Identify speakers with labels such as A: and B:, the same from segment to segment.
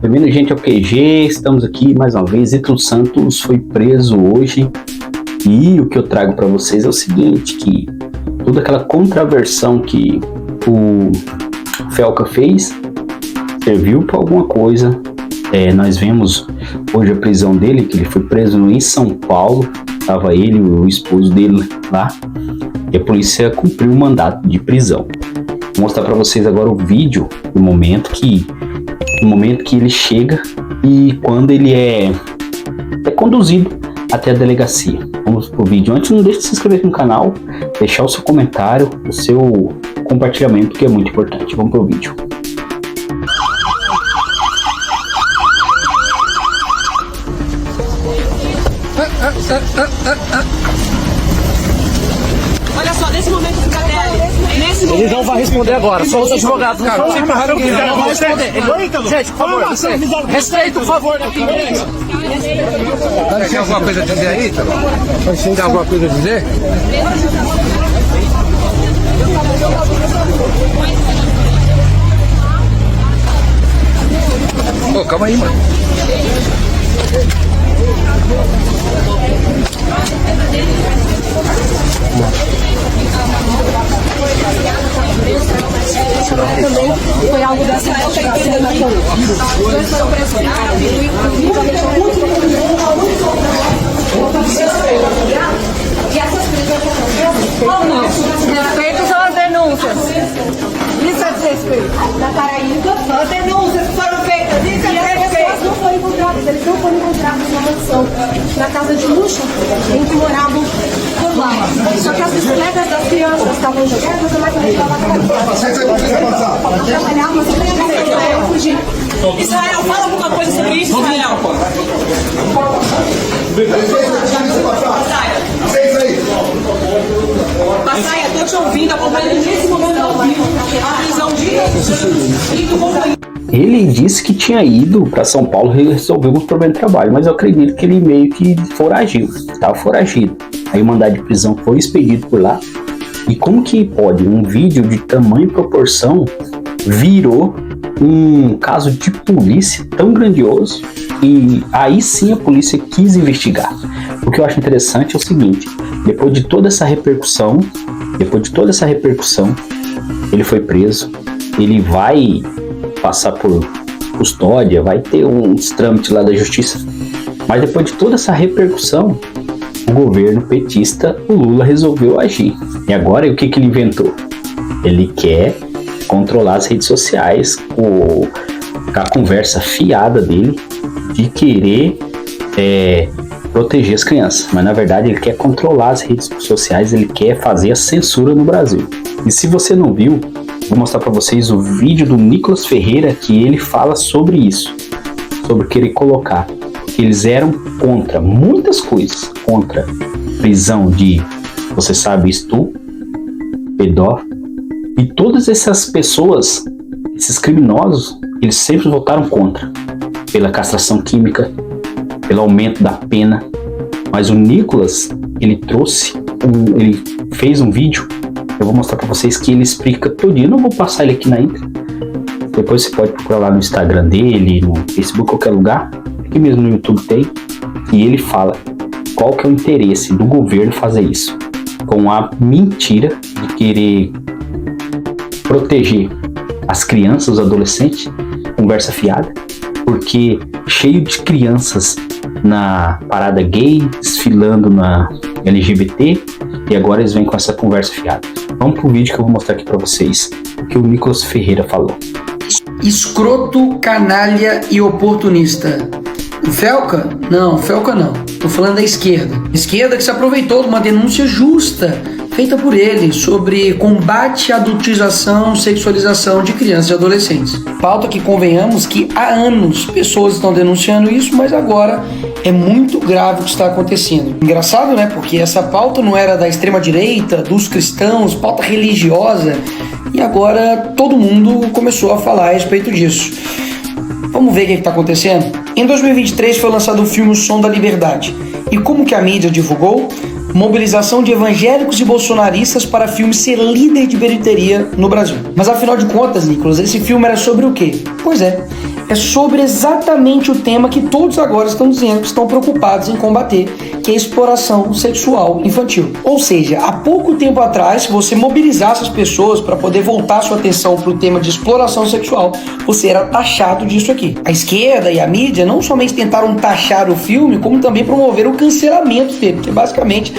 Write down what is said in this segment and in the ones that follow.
A: Bem-vindo, gente, ao QG. Estamos aqui mais uma vez. Ítalo Santos foi preso hoje e o que eu trago para vocês é o seguinte, que toda aquela contraversão que o Felca fez serviu para alguma coisa. Nós vemos hoje a prisão dele, que ele foi preso em São Paulo. Estava ele e o esposo dele lá e a polícia cumpriu o mandato de prisão. Vou mostrar para vocês agora o vídeo do momento que ele chega e quando ele é conduzido até a delegacia. Vamos pro vídeo. Antes, não deixe de se inscrever aqui no canal, deixar o seu comentário, o seu compartilhamento, que é muito importante. Vamos pro vídeo.
B: Olha só, nesse momento,
C: ele não vai responder agora, só os advogados. Ele não vai responder. Gente, por favor, respeito, por favor.
D: Tem alguma coisa a dizer aí, Ítalo? Tem alguma coisa a dizer? Pô, calma aí, mano.
B: também foi algo dessa
E: Respeito são as denúncias. Isso é desrespeito.
B: da Paraíba.
E: As denúncias que foram feitas, isso é desrespeito.
B: Não foram encontrados, eles não foram encontrados na mansão, na casa de luxo em que moravam por lá. Só que as bicicletas das crianças estavam jogadas, a máquina estava trabalhar, mas eu fugir.
F: Israel, fala alguma coisa sobre isso, Israel. Passaia, estou te ouvindo, acompanhando nesse momento ao vivo a prisão de do companheiro.
A: Ele disse que tinha ido para São Paulo resolver uns problemas de trabalho, mas eu acredito que ele meio que foragiu, estava foragido. Aí o mandado de prisão foi expedido por lá. E como que pode um vídeo de tamanho e proporção virou um caso de polícia tão grandioso? E aí sim a polícia quis investigar. O que eu acho interessante é o seguinte: depois de toda essa repercussão, ele foi preso, ele vai passar por custódia, vai ter uns trâmites lá da justiça. Mas depois de toda essa repercussão, o governo petista, o Lula, resolveu agir. E agora o que ele inventou? Ele quer controlar as redes sociais com a conversa fiada dele de querer proteger as crianças. Mas na verdade ele quer controlar as redes sociais, ele quer fazer a censura no Brasil. E se você não viu, vou mostrar para vocês o vídeo do Nicolas Ferreira, que ele fala sobre isso, sobre querer colocar que eles eram contra muitas coisas, contra prisão de, você sabe, estupro, pedófilo, e todas essas pessoas, esses criminosos, eles sempre votaram contra, pela castração química, pelo aumento da pena. Mas o Nicolas, ele fez um vídeo, eu vou mostrar para vocês, que ele explica todinho. Eu não vou passar ele aqui na íntegra, depois você pode procurar lá no Instagram dele, no Facebook, qualquer lugar, aqui mesmo no YouTube tem, e ele fala qual que é o interesse do governo fazer isso, com a mentira de querer proteger as crianças, os adolescentes, conversa fiada, porque cheio de crianças na parada gay, desfilando na LGBT, e agora eles vêm com essa conversa fiada. Vamos pro vídeo que eu vou mostrar aqui pra vocês o que o Nicolas Ferreira falou.
G: Escroto, canalha e oportunista. O Felca? Não, Felca não. Tô falando da esquerda. Esquerda que se aproveitou de uma denúncia justa feita por ele sobre combate à adultização, sexualização de crianças e adolescentes. Pauta que, convenhamos, que há anos pessoas estão denunciando isso, mas agora é muito grave o que está acontecendo. Engraçado, né? Porque essa pauta não era da extrema-direita, dos cristãos, pauta religiosa, e agora todo mundo começou a falar a respeito disso. Vamos ver o que está acontecendo? Em 2023 foi lançado o filme O Som da Liberdade. E como que a mídia divulgou? Mobilização de evangélicos e bolsonaristas para filme ser líder de bilheteria no Brasil. Mas afinal de contas, Nicolas, esse filme era sobre o quê? Pois é é sobre exatamente o tema que todos agora estão dizendo que estão preocupados em combater, que é a exploração sexual infantil. Ou seja, há pouco tempo atrás, se você mobilizasse as pessoas para poder voltar sua atenção para o tema de exploração sexual, você era taxado disso aqui. A esquerda e a mídia não somente tentaram taxar o filme, como também promoveram o cancelamento dele, porque basicamente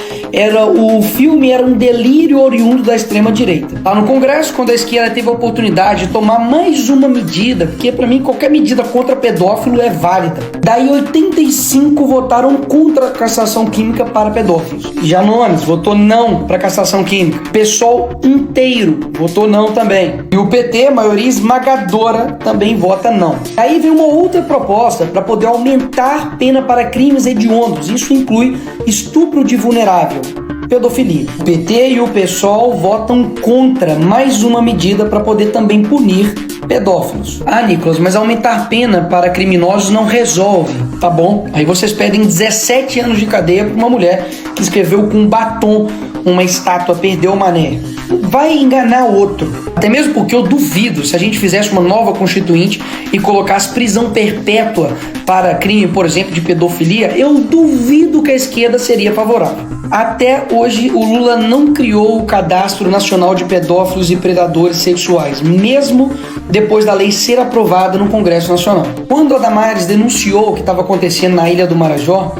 G: o filme era um delírio oriundo da extrema-direita. Lá no Congresso, quando a esquerda teve a oportunidade de tomar mais uma medida, porque para mim qualquer medida contra pedófilo é válida, daí 85 votaram contra a castração química para pedófilos. Janones votou não para a castração química. O PSOL inteiro votou não também. E o PT, maioria esmagadora, também vota não. Aí vem uma outra proposta para poder aumentar pena para crimes hediondos. Isso inclui estupro de vulnerável, pedofilia. O PT e o PSOL votam contra mais uma medida para poder também punir pedófilos. Ah, Nicolas, mas aumentar pena para criminosos não resolve. Tá bom. Aí vocês pedem 17 anos de cadeia para uma mulher que escreveu com batom uma estátua "Perdeu o Mané". Vai enganar outro. Até mesmo porque eu duvido, se a gente fizesse uma nova constituinte e colocasse prisão perpétua para crime, por exemplo, de pedofilia, eu duvido que a esquerda seria favorável. Até hoje, o Lula não criou o Cadastro Nacional de Pedófilos e Predadores Sexuais, mesmo depois da lei ser aprovada no Congresso Nacional. Quando a Damares denunciou o que estava acontecendo na Ilha do Marajó,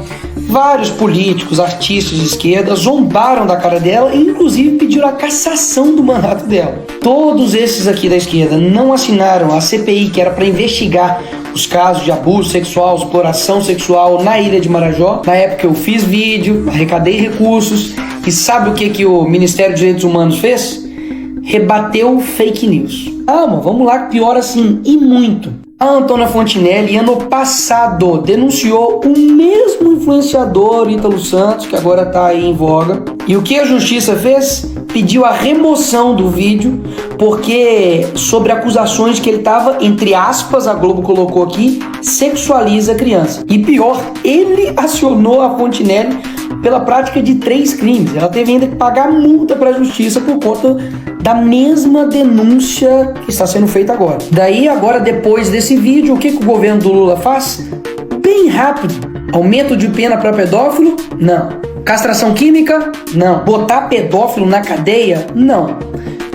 G: vários políticos, artistas de esquerda zombaram da cara dela e inclusive pediram a cassação do mandato dela. Todos esses aqui da esquerda não assinaram a CPI, que era para investigar os casos de abuso sexual, exploração sexual na Ilha de Marajó. Na época eu fiz vídeo, arrecadei recursos e sabe o que o Ministério dos Direitos Humanos fez? Rebateu fake news. Calma, vamos lá, que pior assim, e muito. A Antônia Fontinelli, ano passado, denunciou o mesmo influenciador Ítalo Santos, que agora está aí em voga. E o que a justiça fez? Pediu a remoção do vídeo, porque sobre acusações que ele estava, entre aspas, a Globo colocou aqui, sexualiza a criança. E pior, ele acionou a Fontinelli pela prática de 3 crimes. Ela teve ainda que pagar multa para a justiça por conta da mesma denúncia que está sendo feita agora. Daí, agora, depois desse vídeo, o que o governo do Lula faz? Bem rápido. Aumento de pena para pedófilo? Não. Castração química? Não. Botar pedófilo na cadeia? Não.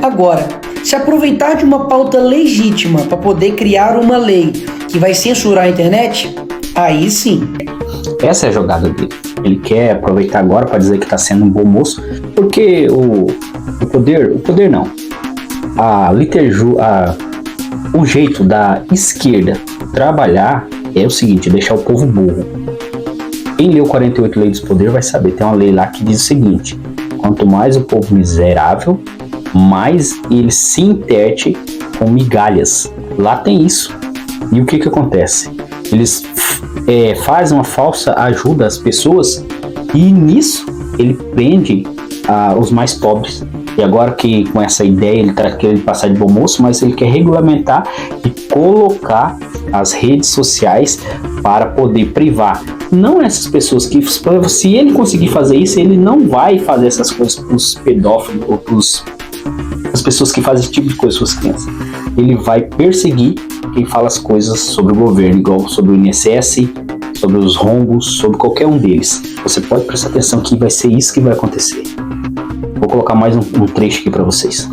G: Agora, se aproveitar de uma pauta legítima para poder criar uma lei que vai censurar a internet, aí sim.
A: Essa é a jogada dele. Ele quer aproveitar agora para dizer que está sendo um bom moço, porque o poder não. O jeito da esquerda trabalhar é o seguinte: deixar o povo burro. Quem leu 48 Leis do Poder vai saber. Tem uma lei lá que diz o seguinte: quanto mais o povo miserável, mais ele se interte com migalhas. Lá tem isso. E o que acontece? Eles fazem uma falsa ajuda às pessoas e nisso ele prende os mais pobres. E agora que com essa ideia ele está querendo passar de bom moço, mas ele quer regulamentar e colocar as redes sociais para poder privar. Não essas pessoas que, se ele conseguir fazer isso, ele não vai fazer essas coisas para os pedófilos ou para as pessoas que fazem esse tipo de coisa com as crianças. Ele vai perseguir quem fala as coisas sobre o governo, igual sobre o INSS, sobre os rombos, sobre qualquer um deles. Você pode prestar atenção que vai ser isso que vai acontecer. Vou colocar mais um trecho aqui para vocês.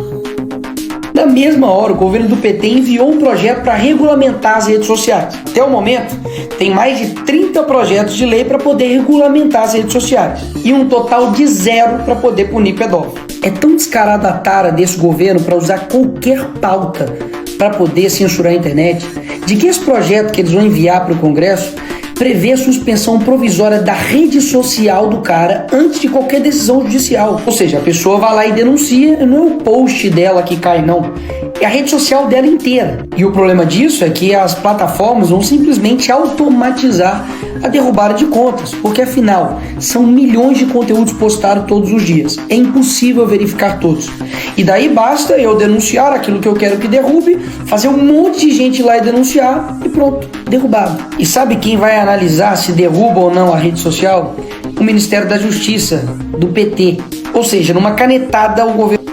G: Na mesma hora, o governo do PT enviou um projeto para regulamentar as redes sociais. Até o momento, tem mais de 30 projetos de lei para poder regulamentar as redes sociais. E um total de 0 para poder punir pedófilo. É tão descarada a tara desse governo para usar qualquer pauta para poder censurar a internet, de que esse projeto que eles vão enviar para o Congresso prevê a suspensão provisória da rede social do cara antes de qualquer decisão judicial. Ou seja, a pessoa vai lá e denuncia, não é o post dela que cai, não. É a rede social dela inteira. E o problema disso é que as plataformas vão simplesmente automatizar a derrubada de contas, porque afinal, são milhões de conteúdos postados todos os dias. É impossível verificar todos. E daí basta eu denunciar aquilo que eu quero que derrube, fazer um monte de gente ir lá e denunciar e pronto, derrubado. E sabe quem vai analisar se derruba ou não a rede social? O Ministério da Justiça, do PT. Ou seja, numa canetada o governo...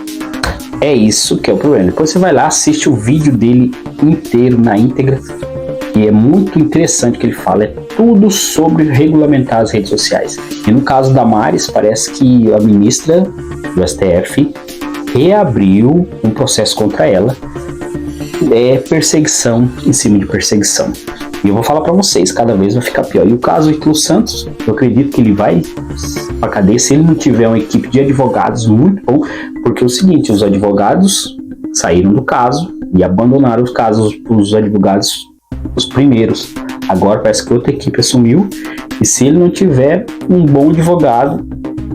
A: É isso que é o problema. Depois você vai lá, assiste o vídeo dele inteiro, na íntegra, E é muito interessante o que ele fala, é tudo sobre regulamentar as redes sociais. E no caso da Damares, parece que a ministra do STF reabriu um processo contra ela. É perseguição em cima de perseguição. E eu vou falar para vocês, cada vez vai ficar pior. E o caso do Ítalo Santos, eu acredito que ele vai pra cadeia se ele não tiver uma equipe de advogados muito bom, porque é o seguinte, os advogados saíram do caso e abandonaram os casos os advogados, os primeiros. Agora parece que outra equipe assumiu, e se ele não tiver um bom advogado,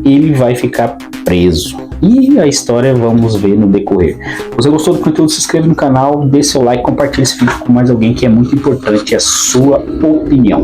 A: ele vai ficar preso. E a história vamos ver no decorrer. Se você gostou do conteúdo, se inscreva no canal, dê seu like, compartilhe esse vídeo com mais alguém, que é muito importante a sua opinião.